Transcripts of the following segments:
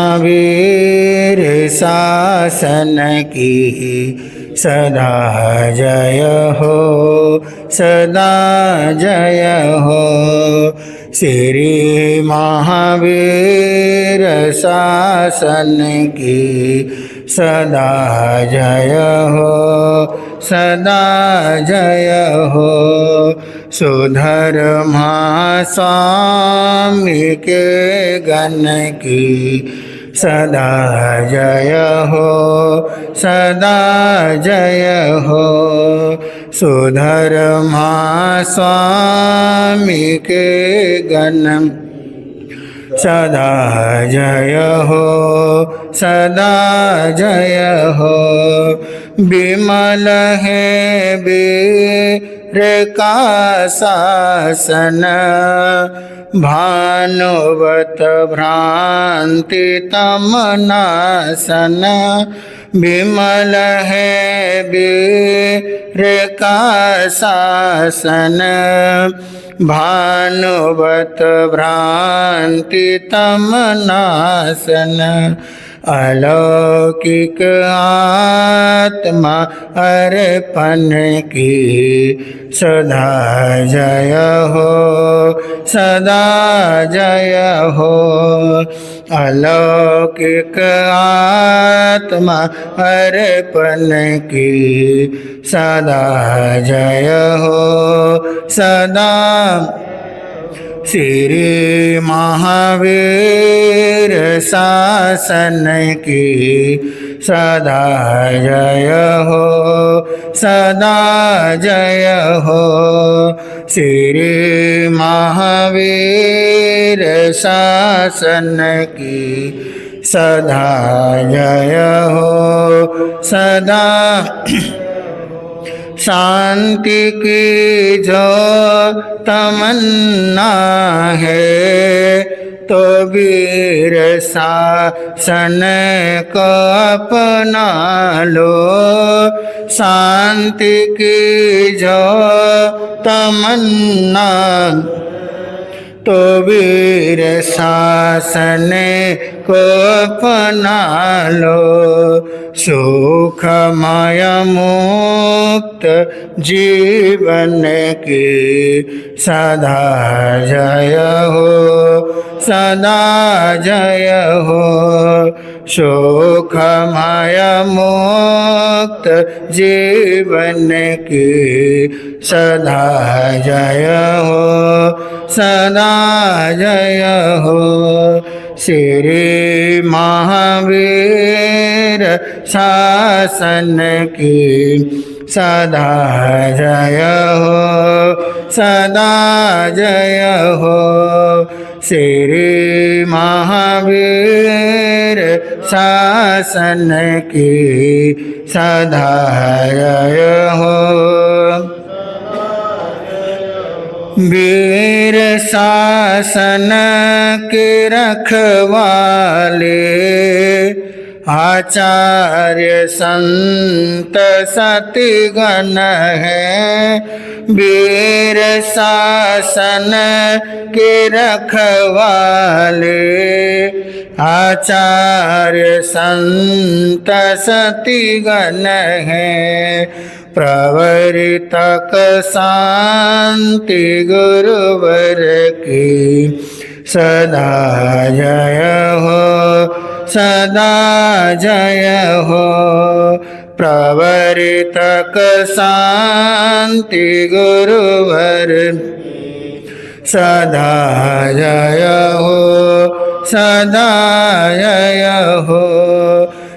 वीर शासन की सदा जय हो, सदा जय हो। श्री महावीर शासन की सदा जय हो, सदा जय हो। सुधर्मा स्वामी के गण की सदा जय हो, सदा जय हो। सुधर्मा स्वामी के गण सदा जय हो, सदा जय हो। विमल है वीर का शासन, भानुवत भ्रांति तम नाशन। विमल है वीर का शासन, भानुवत भ्रांति तम नाशन। अलौकिक आत्मा अर्पण की सदा जय हो, सदा जय हो। अलौकिक आत्मा अर्पण की सदा जय हो, सदा। श्री महावीर शासन की सदा जय हो, सदा जय हो। श्री महावीर शासन की सदा जय हो, सदा। शांति की जो तमन्ना है तो वीर शासन को अपना लो। शांति की जो तमन्ना तो वीर शासन को अपना लो। सुखमय मुक्त जीवन की सदा जय हो, सदा जय हो। सुखमय मुक्त जीवन की सदा जय हो, सदा जय हो। श्री महावीर शासन की सदा जय हो, सदा जय हो। श्री महावीर शासन की सदा जय हो। वीर शासन के रखवाले आचार्य संत सतिगण है। वीर शासन के रखवाले आचार्य संत सतिगण है। प्रवृतक शांति गुरुवर की सदा जय हो, सदा जय हो। प्रवृतक शांति गुरुवर सदा जय हो, सदा जय हो।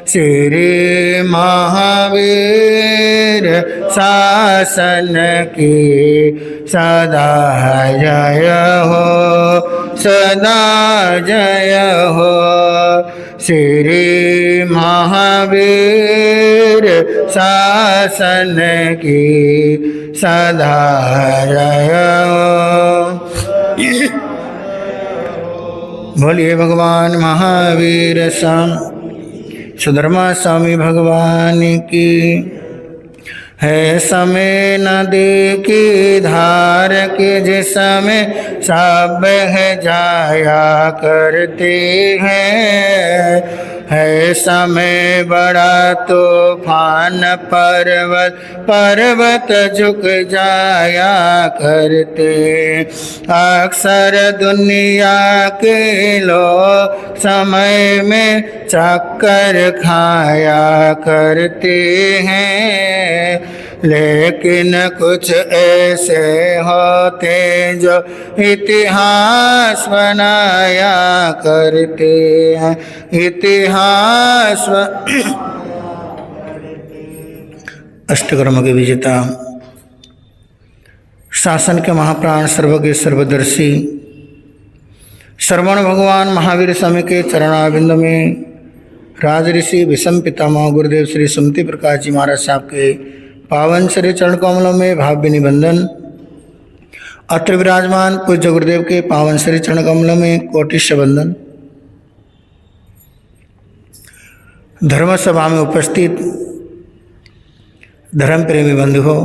श्री महावीर शासन की सदा जय हो, सदा जय हो। श्री महावीर शासन की सदा जय हो। बोलिए भगवान महावीर सुधर्मा स्वामी भगवान की। है समय नदी की धार के जिसमें सब है जाया करते हैं। समय बड़ा तूफान पर्वत झुक जाया करते। अक्सर दुनिया के लोग समय में चक्कर खाया करते हैं, लेकिन कुछ ऐसे होते जो इतिहास बनाया करते हैं। इतिहास अष्टकर्म के विजेता, शासन के महाप्राण, सर्वज्ञ सर्वदर्शी श्रवण भगवान महावीर स्वामी के चरणारविंद में राज ऋषि विषम पितामह गुरुदेव श्री सुमति प्रकाश जी महाराज साहब के पावन श्री चरण कमलों में भाव्य निबंधन। अत्र विराजमान पूज्य गुरुदेव के पावन श्री चरण कमलों में कोटिश बंदन। धर्म सभा में उपस्थित धर्म प्रेमी बंधुओं,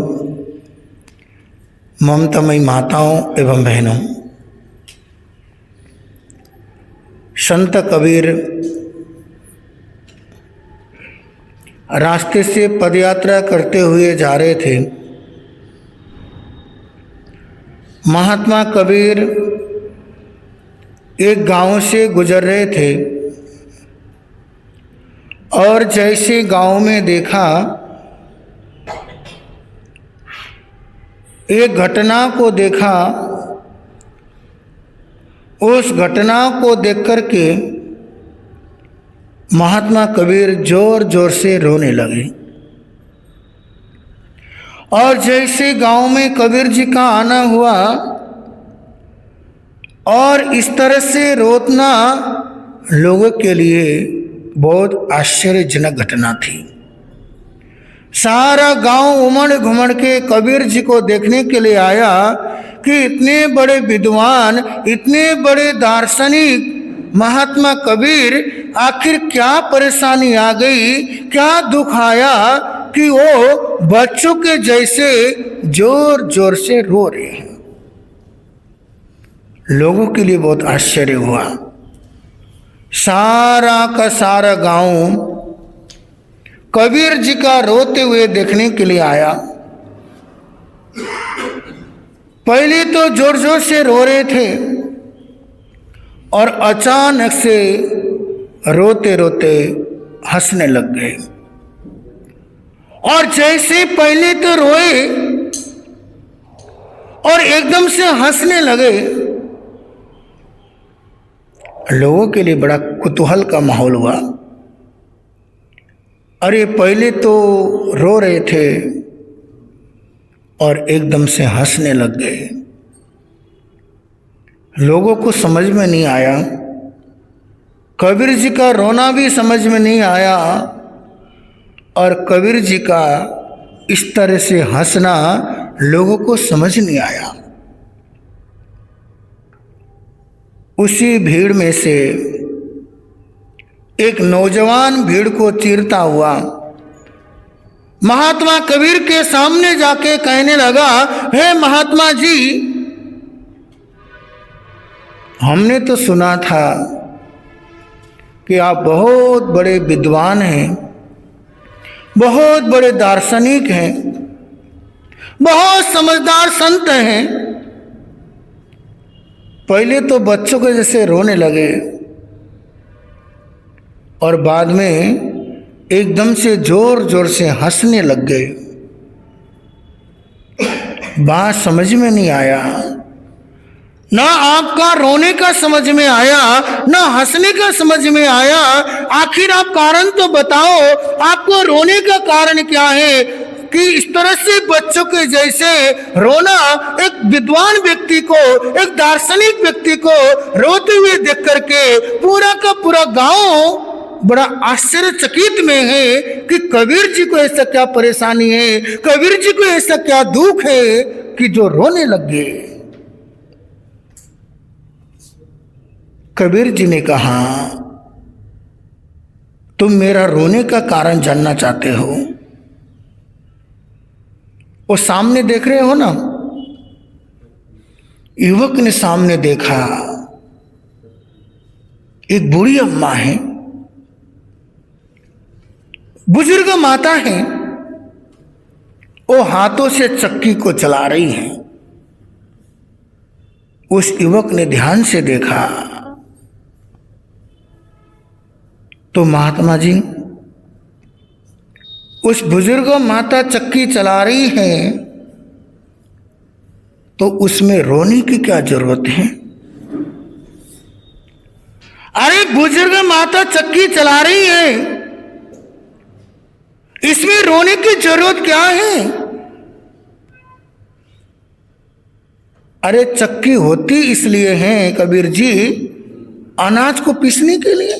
ममतामयी माताओं एवं बहनों, संत कबीर रास्ते से पदयात्रा करते हुए जा रहे थे। महात्मा कबीर एक गांव से गुजर रहे थे और जैसे गांव में देखा, एक घटना को देखा, उस घटना को देख कर के महात्मा कबीर जोर जोर से रोने लगे। और जैसे गांव में कबीर जी का आना हुआ और इस तरह से रोना लोगों के लिए बहुत आश्चर्यजनक घटना थी। सारा गांव उमड़ घुमड़ के कबीर जी को देखने के लिए आया कि इतने बड़े विद्वान, इतने बड़े दार्शनिक महात्मा कबीर आखिर क्या परेशानी आ गई, क्या दुख आया कि वो बच्चों के जैसे जोर जोर से रो रहे हैं। लोगों के लिए बहुत आश्चर्य हुआ। सारा का सारा गांव कबीर जी का रोते हुए देखने के लिए आया। पहले तो जोर जोर से रो रहे थे और अचानक से रोते रोते हंसने लग गए। और जैसे पहले तो रोए और एकदम से हंसने लगे, लोगों के लिए बड़ा कुतूहल का माहौल हुआ। अरे पहले तो रो रहे थे और एकदम से हंसने लग गए। लोगों को समझ में नहीं आया, कबीर जी का रोना भी समझ में नहीं आया और कबीर जी का इस तरह से हंसना लोगों को समझ नहीं आया। उसी भीड़ में से एक नौजवान भीड़ को चीरता हुआ महात्मा कबीर के सामने जाके कहने लगा, हे महात्मा जी, हमने तो सुना था कि आप बहुत बड़े विद्वान हैं, बहुत बड़े दार्शनिक हैं, बहुत समझदार संत हैं। पहले तो बच्चों के जैसे रोने लगे और बाद में एकदम से जोर जोर से हंसने लग गए। बात समझ में नहीं आया, ना आपका रोने का समझ में आया, ना हंसने का समझ में आया। आखिर आप कारण तो बताओ, आपको रोने का कारण क्या है कि इस तरह से बच्चों के जैसे रोना एक विद्वान व्यक्ति को, एक दार्शनिक व्यक्ति को रोते हुए देख करके पूरा का पूरा गांव बड़ा आश्चर्यचकित में है कि कबीर जी को ऐसा क्या परेशानी है, कबीर जी को ऐसा क्या दुख है कि जो रोने लग गए। कबीर जी ने कहा, तुम मेरा रोने का कारण जानना चाहते हो? वो सामने देख रहे हो ना, युवक ने सामने देखा, एक बूढ़ी अम्मा है, बुजुर्ग माता हैं, वो हाथों से चक्की को चला रही हैं। उस युवक ने ध्यान से देखा तो महात्मा जी, उस बुजुर्ग माता चक्की चला रही हैं तो उसमें रोने की क्या जरूरत है? अरे बुजुर्ग माता चक्की चला रही है, इसमें रोने की जरूरत क्या है? अरे चक्की होती इसलिए है कबीर जी, अनाज को पीसने के लिए।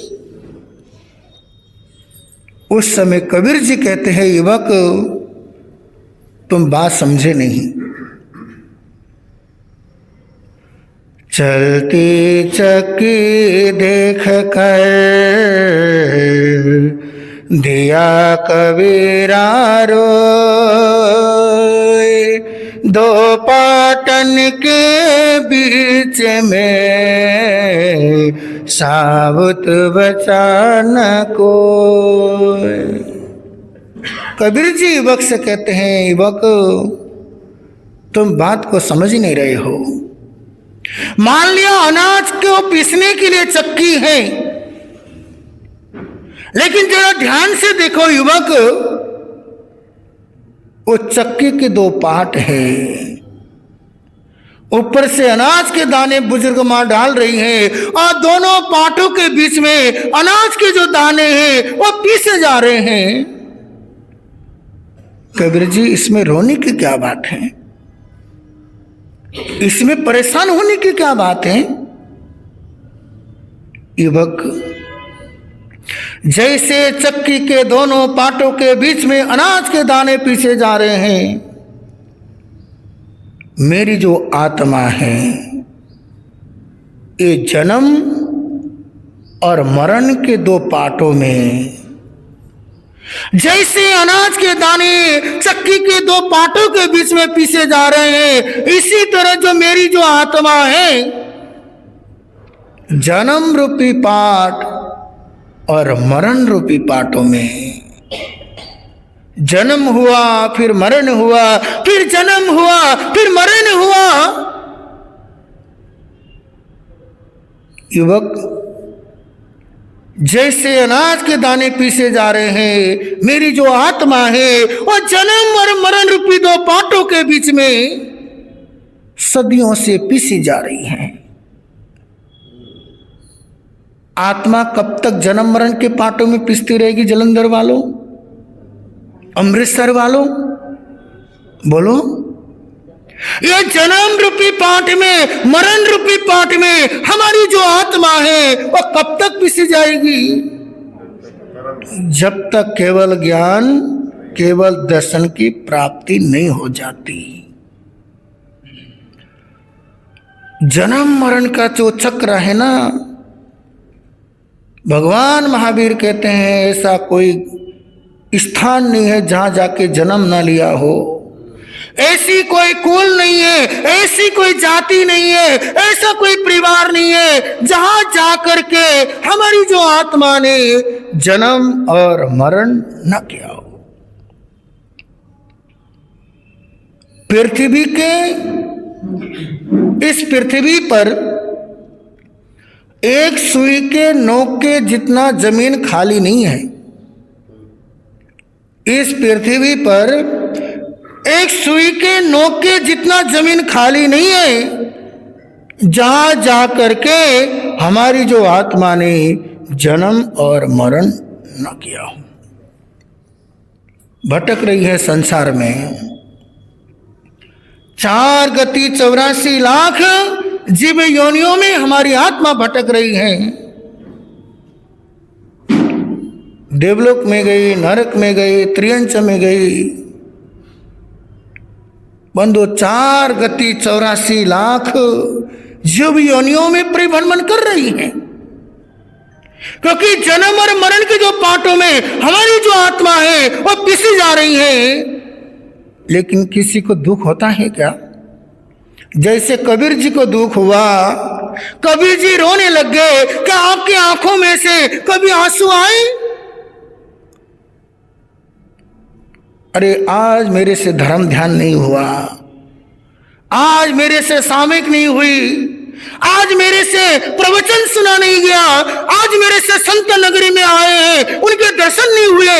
उस समय कबीर जी कहते हैं, युवक तुम बात समझे नहीं। चलती चक्की देख कर दिया कबीरा रोए, दो पाटन के बीच में साबुत बचा न कोई। कबीर जी युवक से कहते हैं, युवक तुम बात को समझ नहीं रहे हो। मान लिया अनाज को पीसने के लिए चक्की है, लेकिन जरा ध्यान से देखो युवक, वो चक्की के दो पार्ट हैं। ऊपर से अनाज के दाने बुजुर्ग मां डाल रही हैं और दोनों पार्टों के बीच में अनाज के जो दाने हैं वो पीसे जा रहे हैं। कबीर जी इसमें रोने की क्या बात है? इसमें परेशान होने की क्या बात है? युवक, जैसे चक्की के दोनों पार्टों के बीच में अनाज के दाने पीसे जा रहे हैं, मेरी जो आत्मा है ये जन्म और मरण के दो पार्टों में, जैसे अनाज के दाने चक्की के दो पार्टों के बीच में पीसे जा रहे हैं, इसी तरह जो मेरी जो आत्मा है जन्म रूपी पाठ और मरण रूपी पाठों में, जन्म हुआ फिर मरण हुआ, फिर जन्म हुआ फिर मरण हुआ। युवक, जैसे अनाज के दाने पीसे जा रहे हैं, मेरी जो आत्मा है वो जन्म और मरण रूपी दो पाठों के बीच में सदियों से पीसी जा रही है। आत्मा कब तक जन्म मरण के पाठों में पिसती रहेगी? जलंधर वालों, अमृतसर वालों, बोलो। ये जन्म रूपी पाठ में, मरण रूपी पाठ में हमारी जो आत्मा है वो कब तक पिसी जाएगी? जब तक केवल ज्ञान, केवल दर्शन की प्राप्ति नहीं हो जाती। जन्म मरण का जो चक्र है ना, भगवान महावीर कहते हैं ऐसा कोई स्थान नहीं है जहां जाके जन्म ना लिया हो, ऐसी कोई कुल नहीं है, ऐसी कोई जाति नहीं है, ऐसा कोई परिवार नहीं है जहां जाकर के हमारी जो आत्मा ने जन्म और मरण न किया हो। पृथ्वी के, इस पृथ्वी पर एक सुई के नोक के जितना जमीन खाली नहीं है। इस पृथ्वी पर एक सुई के नोक के जितना जमीन खाली नहीं है जहां जाकर के हमारी जो आत्मा ने जन्म और मरण न किया हो। भटक रही है संसार में। 4 गति 84 लाख जीव योनियों में हमारी आत्मा भटक रही है। देवलोक में गई, नरक में गई, त्रियंच में गई। बंधु 4 गति 84 लाख जीव योनियों में परिभ्रमण कर रही हैं, क्योंकि जन्म और मरण के जो पाठों में हमारी जो आत्मा है वो पिसी जा रही है। लेकिन किसी को दुख होता है क्या? जैसे कबीर जी को दुख हुआ, कबीर जी रोने लग गए। क्या आपकी आंखों में से कभी आंसू आए? अरे आज मेरे से धर्म ध्यान नहीं हुआ, आज मेरे से सामयिक नहीं हुई, आज मेरे से प्रवचन सुना नहीं गया, आज मेरे से संत नगरी में आए हैं उनके दर्शन नहीं हुए।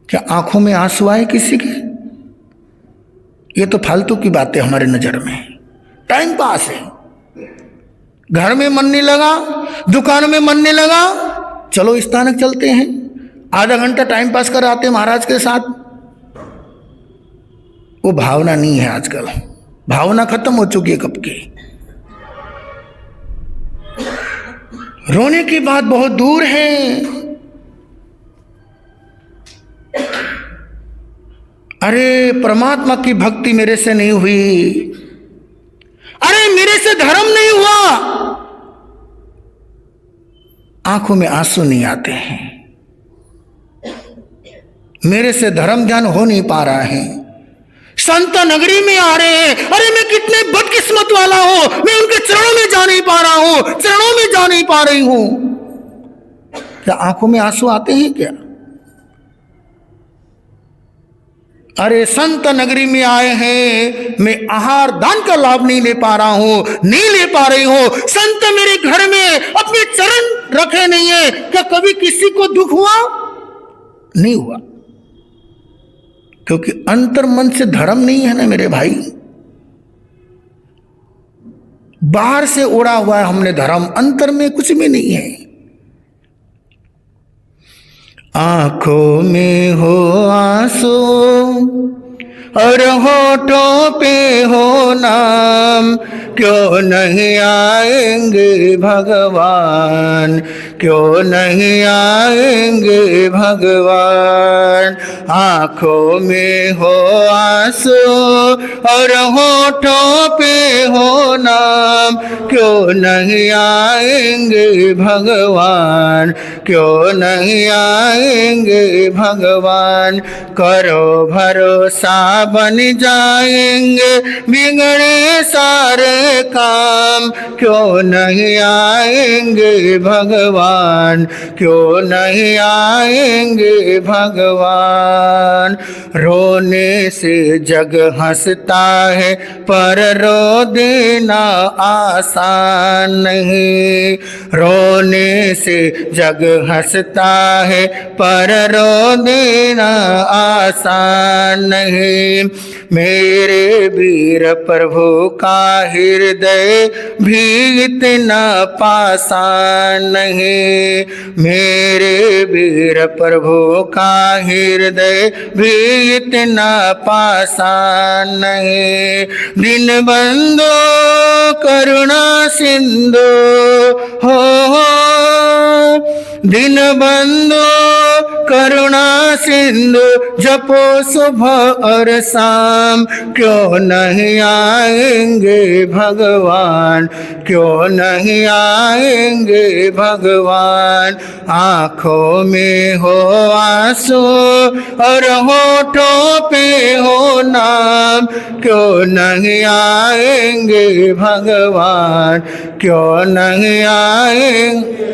क्या आंखों में आंसू आए किसी के? ये तो फालतू की बातें हमारे नजर में, टाइम पास है। घर में मन नहीं लगा, दुकान में मन नहीं लगा, चलो स्थानक चलते हैं, आधा घंटा टाइम पास कर आते महाराज के साथ। वो भावना नहीं है आजकल, भावना खत्म हो चुकी है कब की। रोने की बात बहुत दूर है। अरे परमात्मा की भक्ति मेरे से नहीं हुई, अरे मेरे से धर्म नहीं हुआ, आंखों में आंसू नहीं आते हैं, मेरे से धर्म ध्यान हो नहीं पा रहा है। संत नगरी में आ रहे हैं, अरे मैं कितने बदकिस्मत वाला हूं, मैं उनके चरणों में जा नहीं पा रहा हूं, चरणों में जा नहीं पा रही हूं। क्या आंखों में आंसू आते हैं क्या? अरे संत नगरी में आए हैं, मैं आहार दान का लाभ नहीं ले पा रहा हूं, नहीं ले पा रही हूं। संत मेरे घर में अपने चरण रखे नहीं है। क्या कभी किसी को दुख हुआ? नहीं हुआ, क्योंकि अंतर मन से धर्म नहीं है ना मेरे भाई। बाहर से ओढ़ा हुआ है हमने धर्म, अंतर में कुछ भी नहीं है। आंखों में हो आंसू और होठों पे हो नाम, क्यों नहीं आएंगे भगवान, क्यों नहीं आएंगे भगवान। आंखों में हो आंसू और होठों पे हो नाम, क्यों नहीं आएंगे भगवान, क्यों नहीं आएंगे भगवान। करो भरोसा बन जाएंगे बिगड़े सारे काम, क्यों नहीं आएंगे भगवान, क्यों नहीं आएंगे भगवान। रोने से जग हंसता है पर रो देना आसान नहीं, रोने से जग हंसता है पर रो देना आसान नहीं। मेरे वीर प्रभु का हृदय भी इतना पासान नहीं, मेरे वीर प्रभु का हृदय भी इतना पासान नहीं। दिन बंदो करुणा सिंधु हो, दिन बंदो करुणा सिंधु जपो सुबह और शाम, क्यों नहीं आएंगे भगवान, क्यों नहीं आएंगे भगवान। आंखों में हो आंसू और होठों पे हो नाम, क्यों नहीं आएंगे भगवान, क्यों नहीं आएंगे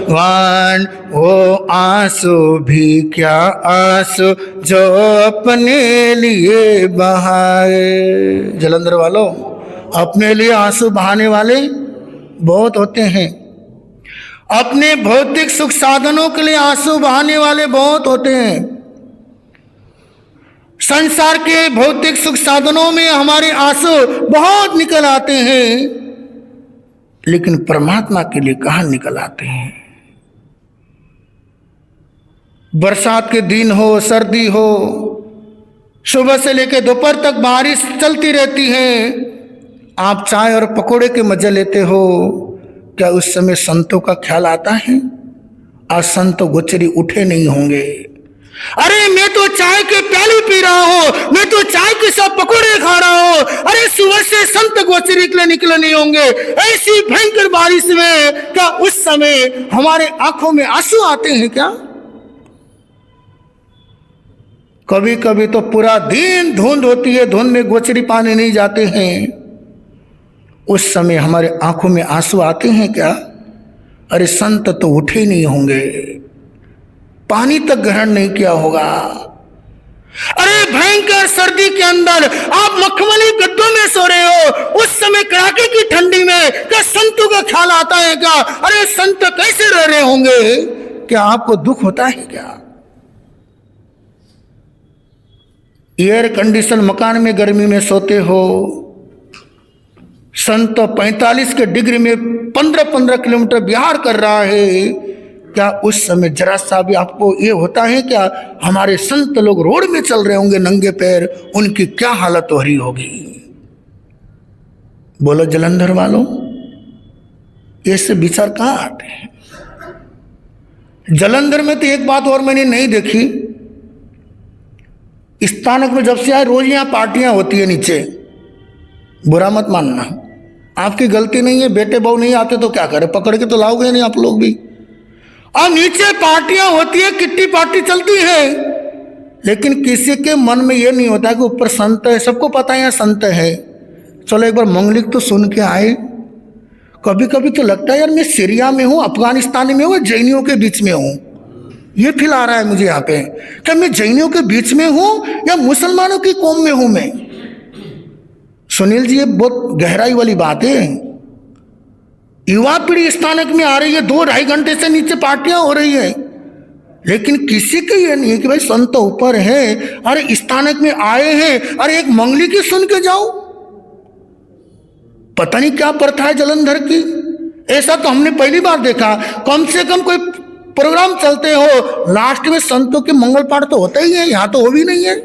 भगवान। वो आंसू भी क्या आंसू जो अपने लिए बहाए। जलंधर वालों, अपने लिए आंसू बहाने वाले बहुत होते हैं, अपने भौतिक सुख साधनों के लिए आंसू बहाने वाले बहुत होते हैं। संसार के भौतिक सुख साधनों में हमारे आंसू बहुत निकल आते हैं, लेकिन परमात्मा के लिए कहाँ निकल आते हैं। बरसात के दिन हो, सर्दी हो, सुबह से लेकर दोपहर तक बारिश चलती रहती है, आप चाय और पकोड़े के मजे लेते हो। क्या उस समय संतों का ख्याल आता है? आज संत गोचरी उठे नहीं होंगे। अरे मैं तो चाय के प्याली पी रहा हूं, मैं तो चाय के साथ पकोड़े खा रहा हूं। अरे सुबह से संत गोचरी के लिए निकले नहीं होंगे। ऐसी भयंकर बारिश में क्या उस समय हमारे आंखों में आंसू आते हैं क्या? कभी कभी तो पूरा दिन धुंध होती है, धुंध में गोचरी पाने नहीं जाते हैं, उस समय हमारे आंखों में आंसू आते हैं क्या? अरे संत तो उठे नहीं होंगे। पानी तक ग्रहण नहीं किया होगा। अरे भयंकर सर्दी के अंदर आप मखमली गद्दों में सो रहे हो, उस समय कड़ाके की ठंडी में क्या संतों का ख्याल आता है क्या? अरे संत कैसे रह रहे होंगे? क्या आपको दुख होता है क्या? एयर कंडीशन मकान में गर्मी में सोते हो, संत 45 के डिग्री में 15-15 किलोमीटर बिहार कर रहा है, क्या उस समय जरा सा भी आपको ये होता है क्या? हमारे संत लोग रोड में चल रहे होंगे नंगे पैर, उनकी क्या हालत हो रही होगी? बोलो जलंधर वालों, ऐसे विचार कहां आते हैं? जलंधर में तो एक बात और मैंने नहीं देखी, स्थानक में जब से आए रोज यहां पार्टियां होती है नीचे। बुरा मत मानना, आपकी गलती नहीं है, बेटे बहू नहीं आते तो क्या करें, पकड़ के तो लाओगे नहीं आप लोग भी। और नीचे पार्टियां होती है, किट्टी पार्टी चलती है, लेकिन किसी के मन में यह नहीं होता कि ऊपर संत है। सबको पता है यहाँ संत है, चलो एक बार मंगलिक तो सुन के आए। कभी कभी तो लगता है यार मैं सीरिया में हूँ, अफगानिस्तान में हूँ, जैनियों के बीच में हूँ। ये फील आ रहा है मुझे यहाँ पे, क्या मैं जैनियों के बीच में हूँ या मुसलमानों की कौम में हूँ मैं? सुनील जी, ये बहुत गहराई वाली बात है। युवा पीढ़ी स्थानक में आ रही है, 2-2.5 घंटे से नीचे पार्टियां हो रही है, लेकिन किसी का ये नहीं है कि भाई संत ऊपर है, अरे स्थानक में आए हैं, अरे एक मंगली की सुन के जाओ। पता नहीं क्या प्रथा है जलंधर की, ऐसा तो हमने पहली बार देखा। कम से कम कोई प्रोग्राम चलते हो, लास्ट में संतों के मंगल पाठ तो होता ही है, यहां तो हो भी नहीं है।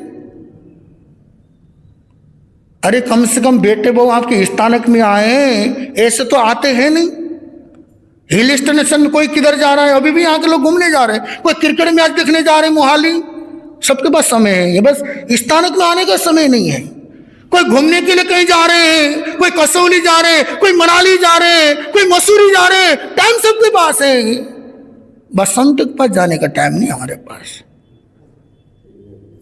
अरे कम से कम बेटे बहू आपके स्थानक में आए, ऐसे तो आते हैं नहीं। हिल स्टेशन में कोई किधर जा रहा है, अभी भी यहाँ के लोग घूमने जा रहे हैं, कोई क्रिकेट मैच देखने जा रहे हैं मोहाली, सबके पास समय है, ये बस स्थानक में आने का समय नहीं है। कोई घूमने के लिए कहीं जा रहे हैं, कोई कसौली जा रहे हैं, कोई मनाली जा रहे हैं, कोई मसूरी जा रहे हैं, टाइम सबके पास है, बस संत के पास जाने का टाइम नहीं हमारे पास।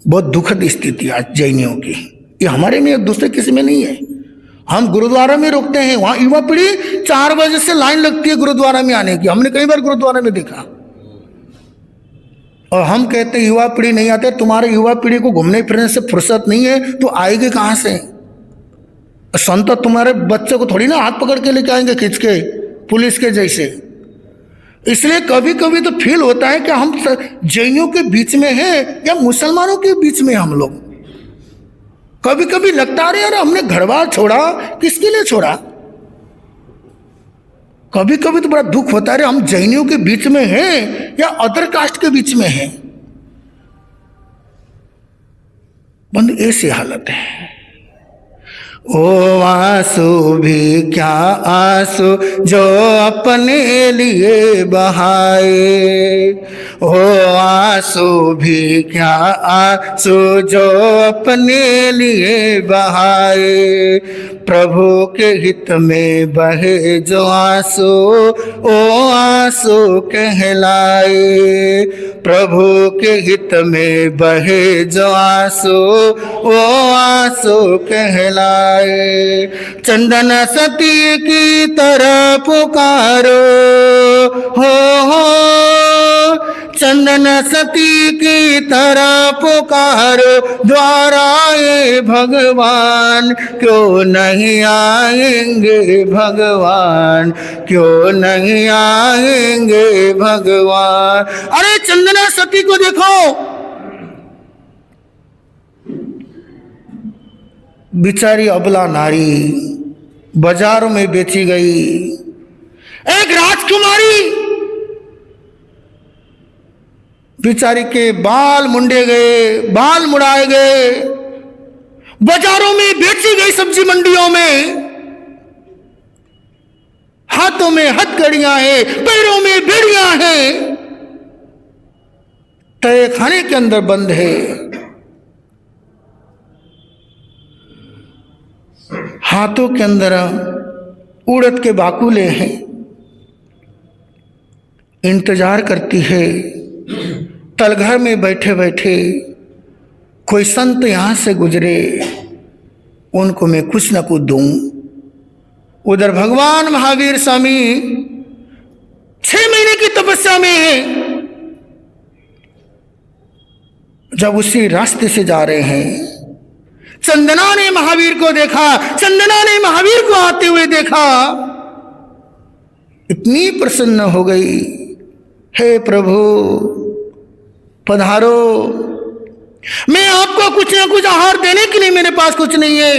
बहुत दुखद स्थिति आज जैनियों की, ये हमारे में एक दूसरे किसी में नहीं है। हम गुरुद्वारा में रुकते हैं, वहां युवा पीढ़ी 4 बजे से लाइन लगती है गुरुद्वारा में आने की, हमने कई बार गुरुद्वारा में देखा। और हम कहते हैं युवा पीढ़ी नहीं आते, तुम्हारे युवा पीढ़ी को घूमने फिरने से फुर्सत नहीं है तो आएगी कहां से? संत तुम्हारे बच्चे को थोड़ी ना हाथ पकड़ के लेके आएंगे खींच के, पुलिस के जैसे। इसलिए कभी कभी तो फील होता है कि हम जैनियों के बीच में हैं या मुसलमानों के बीच में हम लोग। कभी कभी लगता है यार हमने घर बार छोड़ा, किसके लिए छोड़ा? कभी कभी तो बड़ा दुख होता है, हम जैनियों के बीच में हैं या अदर कास्ट के बीच में हैं। बंद ऐसी हालत है। ओ आंसू भी क्या आंसू जो अपने लिए बहाए, ओ आंसू भी क्या आंसू जो अपने लिए बहाए, प्रभु के हित में बहे जो आंसू ओ आंसू कहलाए, प्रभु के हित में बहे जो आंसू ओ आंसू कहलाए। चंदन सती की तरह पुकारो हो, चंदन सती की तरह पुकारो, द्वाराए भगवान क्यों नहीं आएंगे भगवान, क्यों नहीं आएंगे भगवान। अरे चंदना सती को देखो, बिचारी अबला नारी बाजारों में बेची गई। एक राजकुमारी बिचारी के बाल मुंडे गए, बाल मुड़ाए गए, बाजारों में बेची गई, सब्जी मंडियों में। हाथों में हथकड़ियां हैं, पैरों में बेड़ियां हैं, तय खाने के अंदर बंद है। हाथों के अंदर उड़द के बाकुले हैं, इंतजार करती है तलघर में बैठे बैठे कोई संत यहां से गुजरे, उनको मैं कुछ न कुछ दूं। उधर भगवान महावीर स्वामी 6 महीने की तपस्या में है, जब उसी रास्ते से जा रहे हैं, चंदना ने महावीर को देखा, चंदना ने महावीर को आते हुए देखा, इतनी प्रसन्न हो गई, हे प्रभु पधारो, मैं आपको कुछ ना कुछ आहार देने के लिए मेरे पास कुछ नहीं है,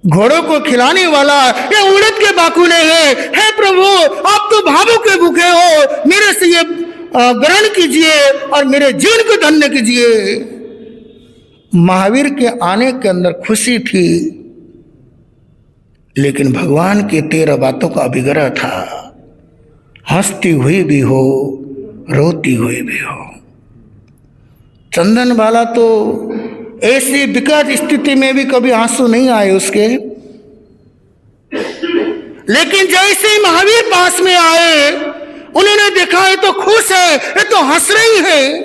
घोड़ों को खिलाने वाला ये उड़द के बाकुले हैं, हे प्रभु आप तो भावों के भूखे हो, मेरे से ये ग्रहण कीजिए और मेरे जीवन को धन्य कीजिए। महावीर के आने के अंदर खुशी थी, लेकिन भगवान की 13 बातों का अभिग्रह था, हंसती हुई भी हो रोती हुई भी हो। चंदन वाला तो ऐसी विकट स्थिति में भी कभी आंसू नहीं आए उसके, लेकिन जैसे ही महावीर पास में आए, उन्होंने देखा ये तो खुश है, ये तो हंस रही है,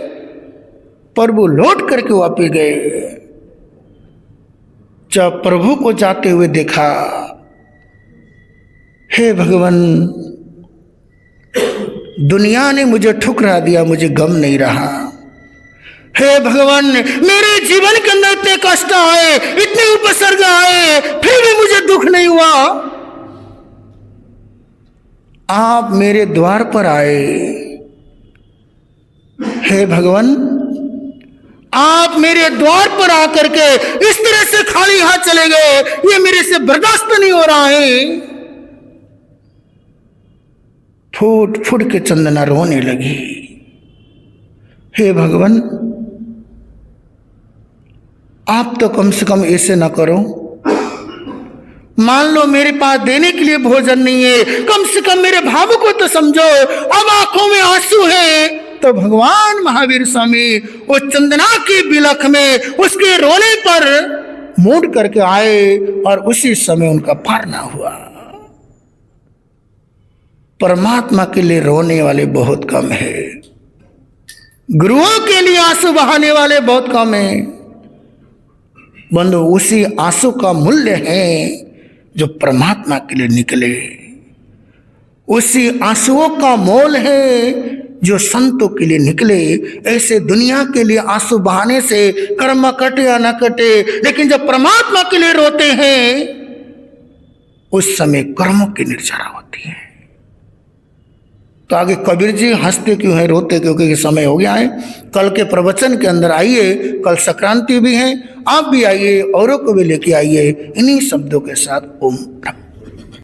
पर वो लौट करके वापस गए। जब प्रभु को जाते हुए देखा, हे भगवान दुनिया ने मुझे ठुकरा दिया, मुझे गम नहीं रहा, हे भगवान मेरे जीवन के अंदर इतने कष्ट आए, इतने उपसर्ग आए, फिर भी मुझे दुख नहीं हुआ, आप मेरे द्वार पर आए, हे भगवान आप मेरे द्वार पर आकर के इस तरह से खाली हाथ चले गए, ये मेरे से बर्दाश्त नहीं हो रहा है। फूट फूट के चंदना रोने लगी, हे भगवान आप तो कम से कम ऐसे ना करो, मान लो मेरे पास देने के लिए भोजन नहीं है, कम से कम मेरे भाव को तो समझो, अब आंखों में आंसू है। तो भगवान महावीर स्वामी उस चंदना की बिलख में उसके रोने पर मूड करके आए और उसी समय उनका पारना हुआ। परमात्मा के लिए रोने वाले बहुत कम है, गुरुओं के लिए आंसू बहाने वाले बहुत कम है। बंधु उसी आंसू का मूल्य है जो परमात्मा के लिए निकले, उसी आंसुओं का मोल है जो संतों के लिए निकले। ऐसे दुनिया के लिए आंसू बहाने से कर्म कटे या न कटे, लेकिन जब परमात्मा के लिए रोते हैं उस समय कर्मों की निर्जरा होती है। तो आगे कबीर जी हंसते क्यों हैं, रोते क्यों, क्योंकि समय हो गया है। कल के प्रवचन के अंदर आइए, कल संक्रांति भी है, आप भी आइए, औरों को भी लेके आइए। इन्हीं शब्दों के साथ ओम।